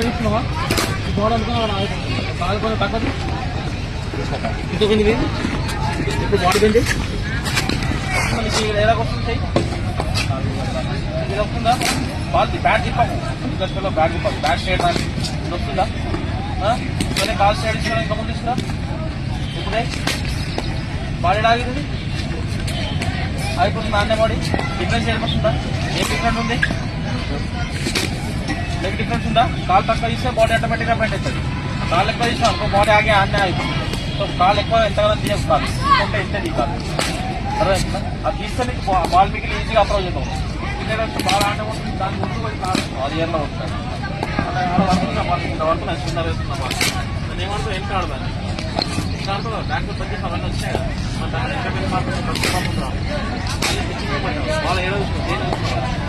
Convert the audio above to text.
తీసుకున్నావా గోడ అనుకున్నా కాలుకొని తగ్గదు ఇంకొకటి ఇప్పుడు బాడీ పెండి మనకి ఎలాగ వస్తుంది ఇది వస్తుందా బాల్ బ్యాట్ తిప్పాము ఇంట్లో బ్యాట్ తిప్పాము బ్యాట్ చేయడానికి ఇది వస్తుందా ఇవన్నీ కాల్ సైడ్ ఇస్తున్నా ఇంకా ముందు ఇస్తున్నా ఇప్పుడే బాడీ ఆగింది అయిపోతుంది నాన్నే బాడీ డిఫరెన్స్ ఏర్పడుతుందా ఏం డిఫరెంట్ ఉంది లెగ్ డిఫరెన్స్ ఉందా కాలు తక్కువ తీస్తే బాడీ ఆటోమేటిక్గా బెండ్ అవుతుంది కాలు ఎక్కువ తీసినా అనుకో బాడీ ఆగే ఆన్నే అయిపోతుంది సో కాలు ఎక్కువ ఎంతగానో తీయకు కాదు ఇంకంటే ఇంతే తీ కాదు అర్థమవుతుందా అది తీస్తే మీకు బాల్ మీకు ఈజీగా అప్రోచ్ అవుతాం ఇంకేదంటే బాల్ ఆడే ఉంటుంది దాని ముందు పోయి కాదు అది ఇయర్లో ఉంటుంది వరకు నేను చిన్న వేస్తున్నా బాల్ నేను ఏమంటూ ఎంత ఆడదాన్ని ఇంకా అంటున్నా బ్యాక్ పచ్చేసి అవన్నీ వచ్చాయి కదా మన దాని ఎంత మాత్రం బాల్ ఏదో చూసుకుంటా